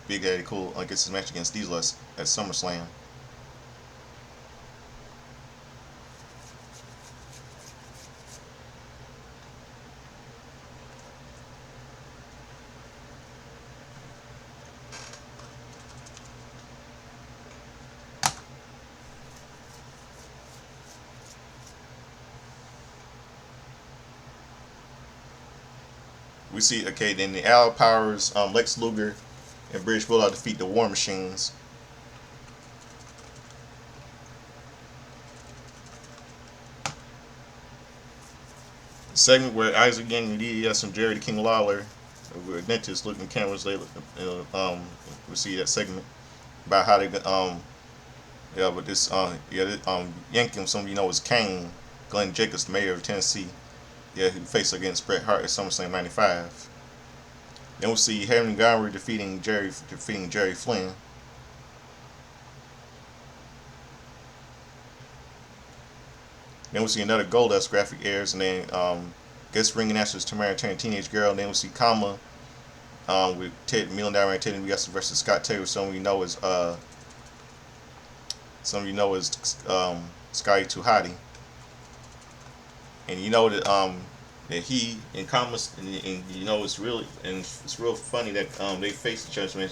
Big Daddy Cool against his match against Diesel at SummerSlam. We see then the Al Powers, Lex Luger, and British Bulldog defeat the War Machines. The segment where Isaac Yang and DDS and Jerry the King Lawler were dentists looking cameras later. We see that segment about how they but this Yankum, some of you know is Kane, Glenn Jacobs, the mayor of Tennessee. Yeah, who faced against Bret Hart at SummerSlam '95. Then we'll see Henry Montgomery defeating Jerry Flynn. Then we'll see another Goldust graphic airs, and then guest ring announcers Tamara Turner, Teenage Girl. And then we'll see Kama with Ted Million Dollar Ted DiBiase versus Scott Taylor. Some of you know is Scotty Too Hottie. And you know that he and Kama and you know it's real funny that they face each other and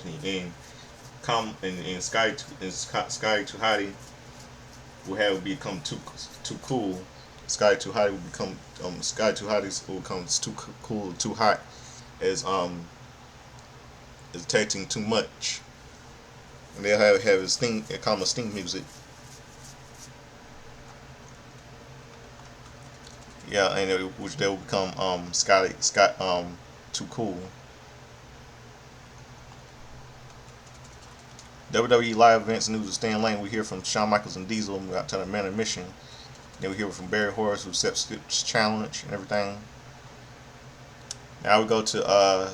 Sky Too Hottie will have become too cool. Sky Too Hottie will become Sky Too Hottie will become too cool, too hot as is tasting too much. And they'll have his Kama's theme music. Yeah, and which they will become Scott Too Cool. WWE live events news with Stan Lane. We hear from Shawn Michaels and Diesel out to the Man of Mission. Then we hear from Barry Horowitz who accepts Skip's challenge and everything. Now we go to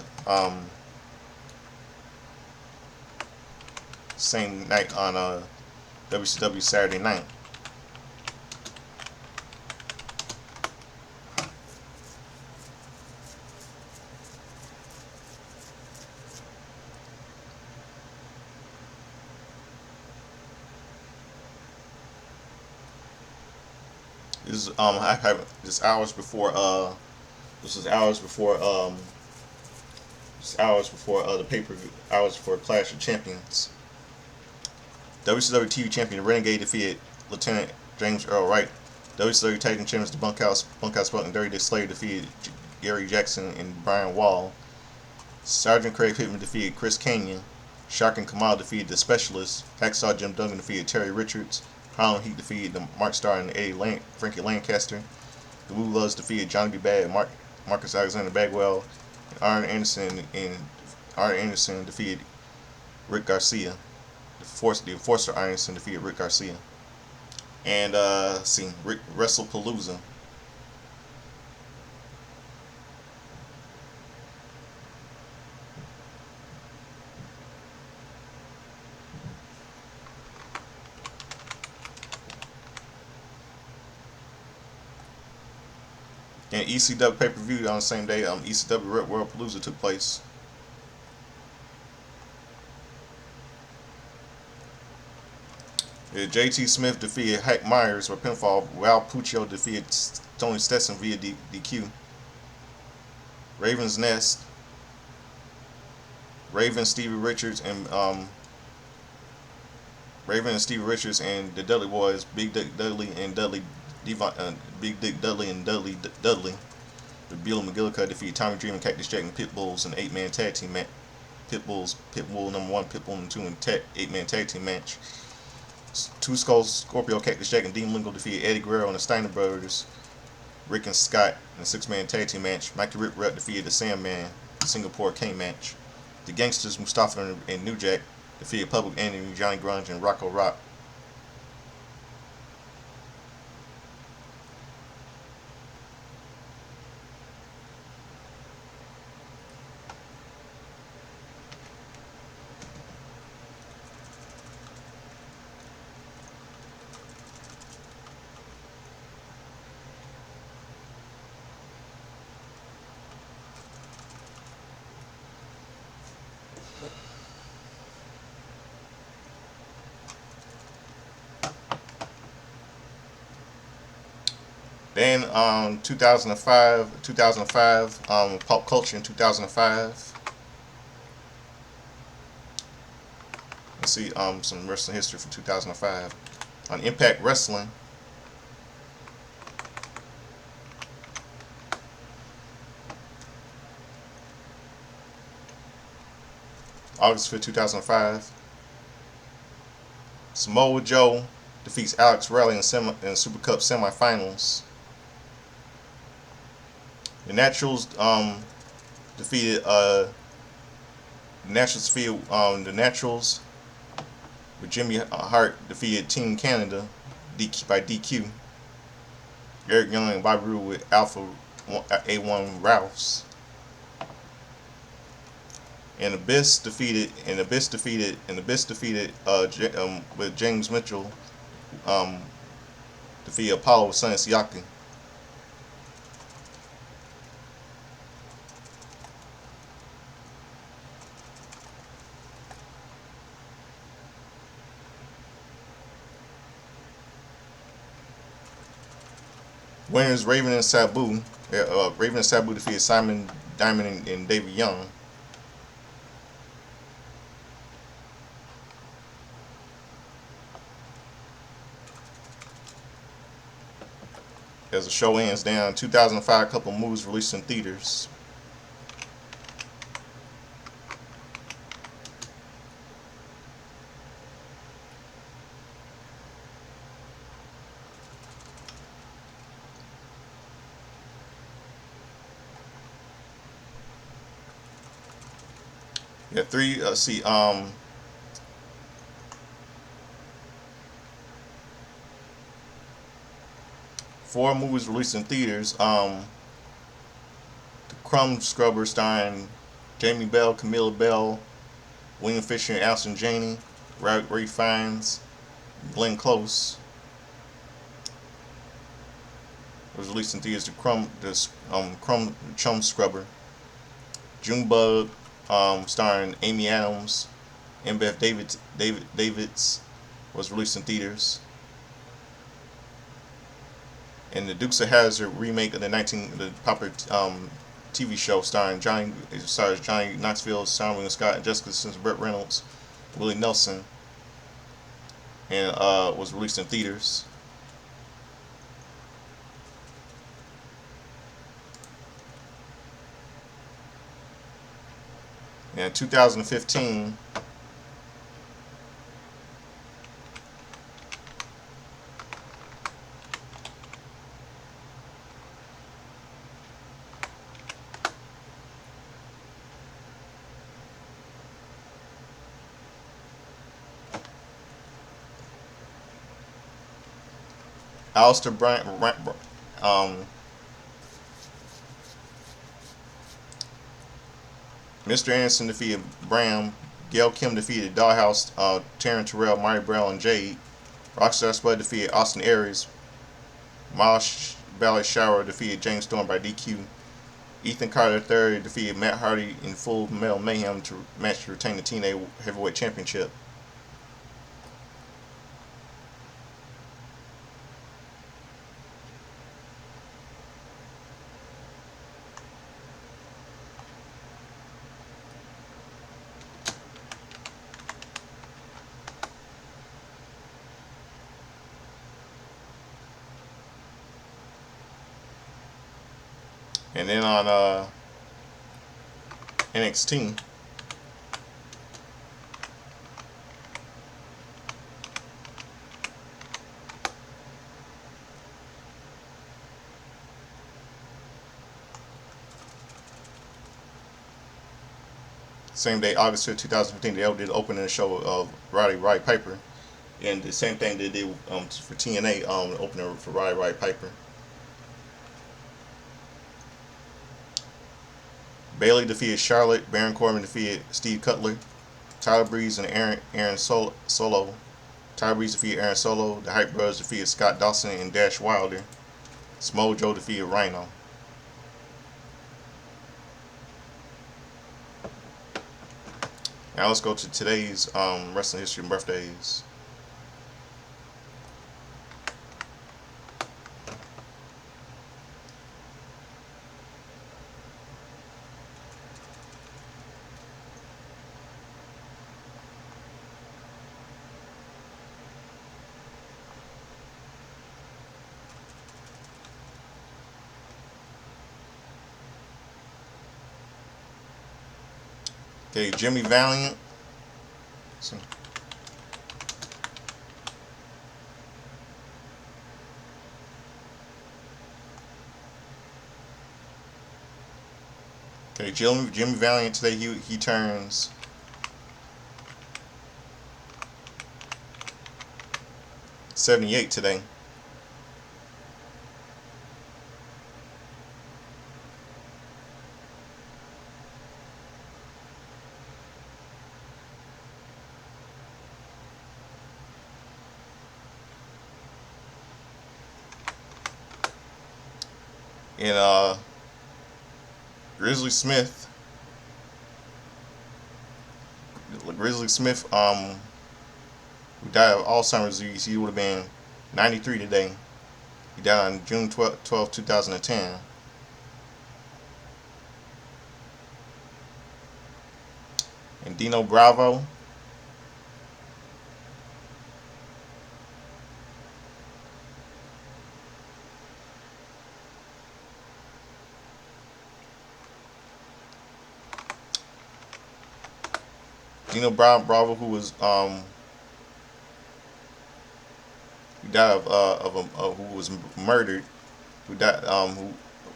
same night on WCW Saturday night. This is this hours before the pay-per-view, hours before Clash of Champions. WCW TV champion Renegade defeated Lieutenant James Earl Wright. WCW Tag Team Champions the Bunkhouse Buck and Dirty Dick Slater defeated Gary Jackson and Brian Wall. Sergeant Craig Pittman defeated Chris Kanyon. Shark and Kamal defeated The Specialists. Hacksaw Jim Duggan defeated Terry Richards. Harlem Heat defeated the Mark Starr and Frankie Lancaster. The Woo Loves defeated Johnny B. Bad and Marcus Alexander Bagwell. And Arn Anderson defeated Rick Garcia. The Enforcer Anderson defeated Rick Garcia. And WrestlePalooza. And ECW pay-per-view on the same day, ECW World Palooza took place. JT Smith defeated Hack Myers by pinfall, while Puccio defeated Tony Stetson via DQ. Raven's Nest, Raven, Stevie Richards, and the Dudley Boys, Big Dick Dudley and Big Dick Dudley and Dudley. The Beal McGillicuddy defeated Tommy Dream and Cactus Jack and Pitbulls in an 8-man tag team match. Pitbull number 1, Pitbull number 2 in 8-man tag team match. Two Skulls, Scorpio, Cactus Jack, and Dean Lingo defeated Eddie Guerrero and the Steiner Brothers, Rick and Scott in a 6-man tag team match. Mikey Rip defeated the Sandman, Singapore King match. The Gangsters, Mustafa and New Jack defeated Public Enemy, Johnny Grunge, and Rocco Rock. Then 2005, Pop Culture in 2005. Let's see some wrestling history from 2005. On Impact Wrestling, August 5th, 2005. Samoa Joe defeats Alex Riley in Super Cup semifinals. The Naturals defeated the Naturals with Jimmy Hart defeated Team Canada by DQ. Eric Young and Bobby Roode with Alpha A1 Rouse. And Abyss defeated with James Mitchell defeated Apollo with Sonny Siaki. Winners Raven and Sabu. Raven and Sabu defeated Simon Diamond and David Young. As the show ends down, 2005, couple movies released in theaters. Yeah, three. Four movies released in theaters. The Crumb Scrubber starring Jamie Bell, Camilla Bell, William Fisher, and Alison Janney, Ray Fiennes, Glenn Close. It was released in theaters. The Crumb Chum Scrubber. Junebug, starring Amy Adams and Beth Davids, was released in theaters. And the Dukes of Hazzard remake of the popular TV show starring Johnny Knoxville, Sean William Scott, and Jessica Simpson, Burt Reynolds, Willie Nelson, and was released in theaters. And in 2015, Alistair Bryant, Mr. Anderson defeated Bram. Gail Kim defeated Dollhouse, Taryn Terrell, Marty Brown, and Jade. Rockstar Spud defeated Austin Aries. Miles Valley Shower defeated James Storm by DQ. Ethan Carter III defeated Matt Hardy in Full Metal Mayhem to match to retain the TNA Heavyweight Championship. And then on NXT, same day, August 5th, 2015, they did open the show of Roddy Piper. And the same thing they did for TNA, the opener for Roddy Piper. Bayley defeated Charlotte. Baron Corbin defeated Steve Cutler. Tyler Breeze and Aaron Solo. Tyler Breeze defeated Aaron Solo. The Hype Bros defeated Scott Dawson and Dash Wilder. Smojo defeated Rhino. Now let's go to today's wrestling history and birthdays. Okay, Jimmy Valiant. Okay, Jimmy Valiant today he turns 78 today. And Grizzly Smith, who died of Alzheimer's disease, he would have been 93 today. He died on June 12, 2010. And Dino Bravo. Dino Bravo, who was who died who was murdered, who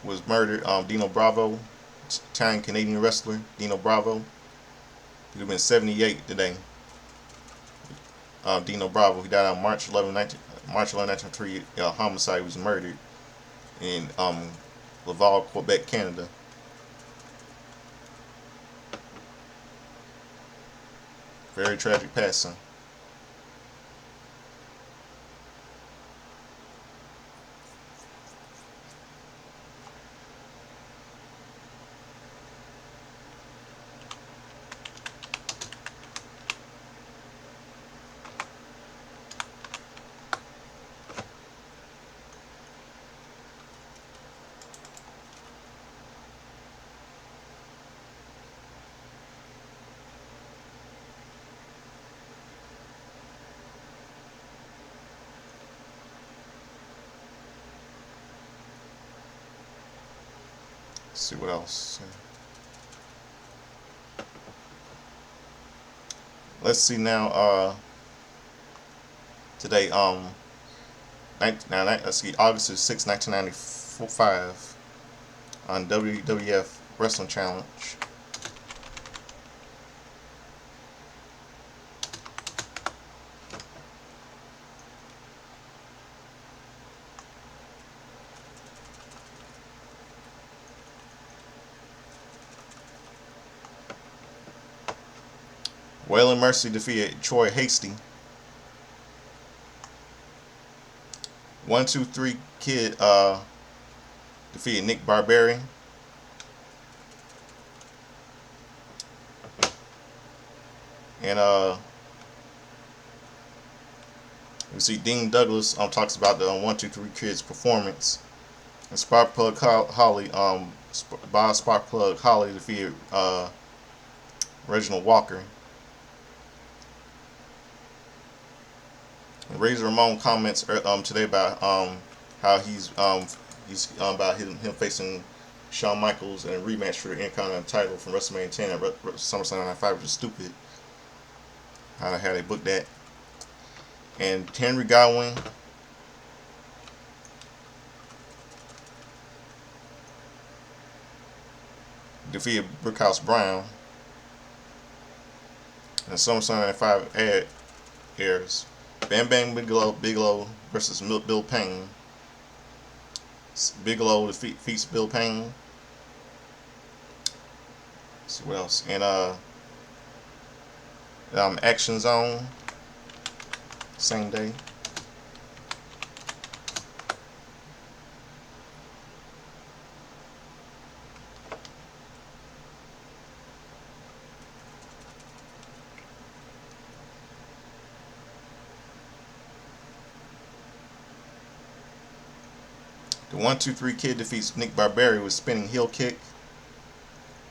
was murdered. Dino Bravo, Italian Canadian wrestler. Dino Bravo, he would have been 78 today. Dino Bravo, he died on March 11, 1903. Homicide. He was murdered in Laval, Quebec, Canada. Very tragic passing. Let's see what else. Let's see now. Today, let's see, August 6, 1995, on WWF Wrestling Challenge. Waylon Mercy defeated Troy Hasty. 1-2-3 Kid defeated Nick Barberi. And you see Dean Douglas talks about the 1-2-3 Kids performance. And Sparkplug Holly, Bob Sparkplug Holly defeated Reginald Walker. And Razor Ramon comments today about how he's about him facing Shawn Michaels in a rematch for the Intercontinental title from WrestleMania 10 at SummerSlam 95, which is stupid. How they booked that. And Henry Godwin defeated Brickhouse Brown. And SummerSlam 95 airs. Bam Bam Bigelow versus Bill Payne. Bigelow defeats Bill Payne. Let's see what else. And Action Zone. Same day. The 1-2-3 Kid defeats Nick Barberi with spinning heel kick.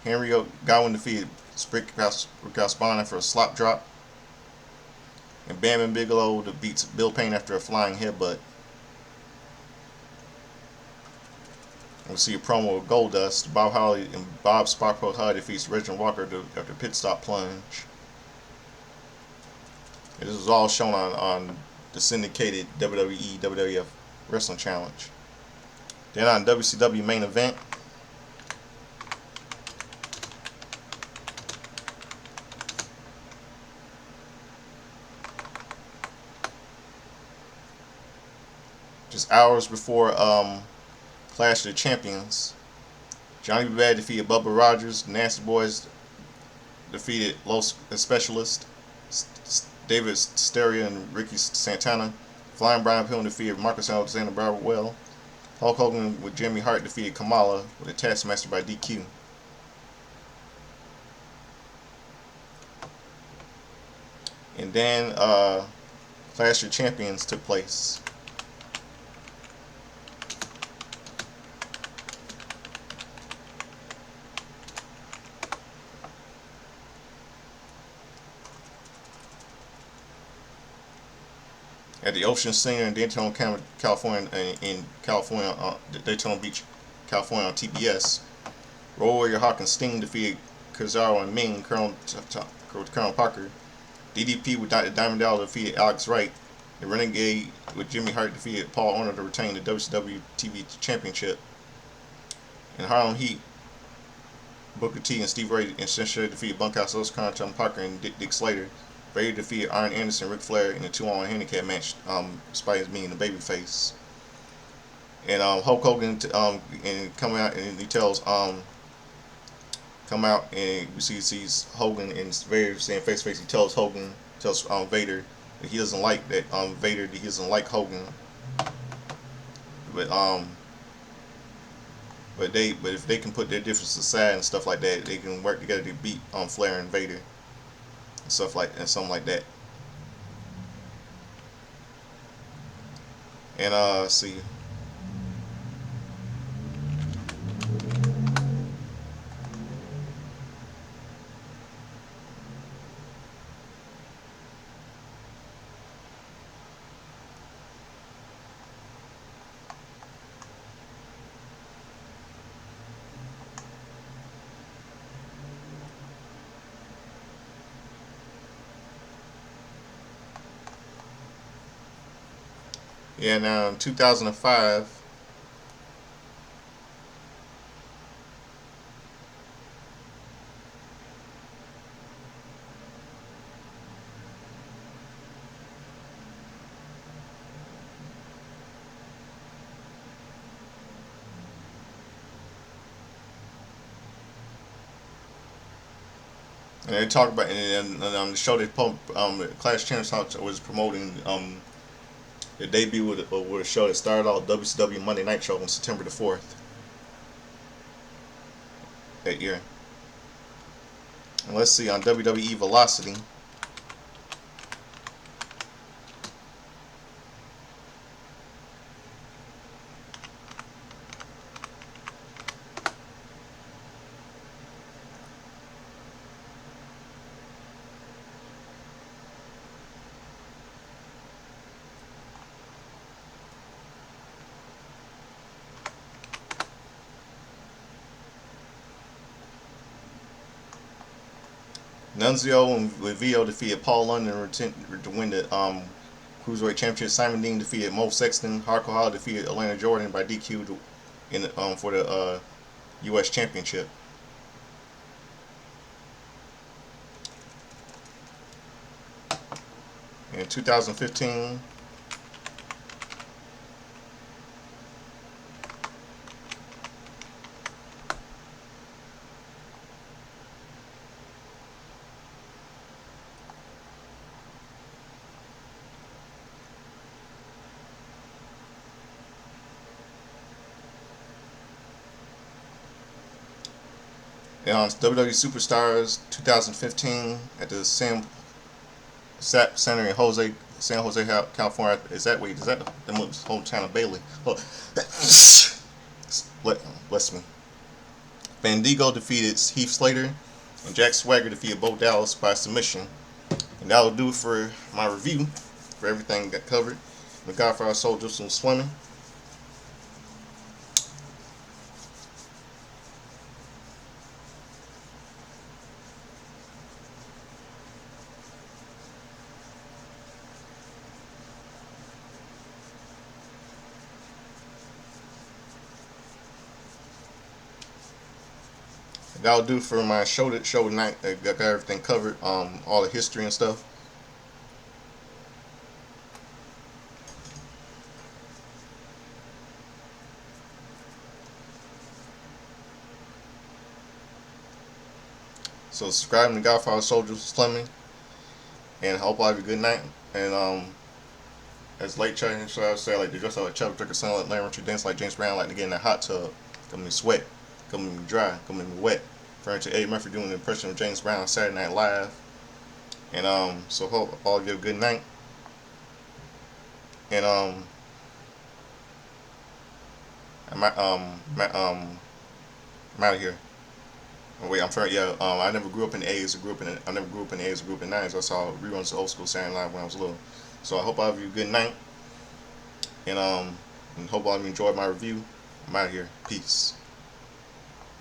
Henry Godwin defeated Brickhouse Bonner for a slop drop. And Bam Bam Bigelow beats Bill Payne after a flying headbutt. We'll see a promo with Goldust. Bob Holly and Bob Sparkplug Holly defeats Reginald Walker after a pit stop plunge. And this was all shown on the syndicated WWE WWF Wrestling Challenge. Then on WCW main event, just hours before Clash of the Champions, Johnny B. Bad defeated Bubba Rogers. Nasty Boys defeated Los Specialists. David Stereo and Ricky Santana. Flying Brian Pillman defeated Marcus Alexander Barbwell. Hulk Hogan with Jimmy Hart defeated Kamala with a Taskmaster by DQ. And then Clash of Champions took place. At the Ocean Singer in Daytona, California, Daytona Beach, California on TBS. Road Warrior Hawk and Sting defeated Cesaro and Ming, Colonel Parker. DDP with Diamond Dallas defeated Alex Wright. The Renegade with Jimmy Hart defeated Paul Orndorff to retain the WCW TV Championship. In Harlem Heat, Booker T and Steve Ray essentially defeated Bunkhouse Colonel Parker and Dick Slater. Vader defeated Arn Anderson and Ric Flair in a 2-on-1 handicap match, despite his being the babyface. And Hulk Hogan and coming out and he tells come out and we sees Hogan and Vader saying face to face. He tells Vader that he doesn't like that he doesn't like Hogan, but if they can put their differences aside and stuff like that, they can work together to beat Flair and Vader. Something like that. And let's see. Yeah, now in 2005, and they talk about, and on the show they Clash Champions was promoting the debut with a show that started off WCW Monday Night Show on September the 4th. that year. And let's see on WWE Velocity. Nunzio and Livio defeated Paul London to win the Cruiserweight Championship. Simon Dean defeated Mo Sexton. Hardcore Hollow defeated Atlanta Jordan by DQ for the U.S. Championship. In 2015, and on WWE Superstars 2015 at the SAP Center in San Jose, California. Is that the hometown of Bailey? Bless me. Bandigo defeated Heath Slater, and Jack Swagger defeated Bo Dallas by submission. And that will do it for my review for everything got covered. The Godfather Soldier some swimming. That'll do for my show tonight. I got everything covered, all the history and stuff. So subscribe to Godfather Soldiers Slimming, and I hope I have a good night. And as late Chuck so I say, I like to dress like Chuck, drink a sun, like Larry Richard, dance like James Brown, like to get in that hot tub, come in sweat, come in dry, come in wet. Referring to Eddie Murphy doing the impression of James Brown on Saturday Night Live. And so hope all of you have a good night. And I'm out of here. Oh, wait, I'm sorry. Yeah, I never grew up in the A's. I never grew up in the A's or group in Nines. I saw reruns of old school Saturday Night when I was little. So I hope all of you have a good night. And hope all of you enjoyed my review. I'm out of here. Peace.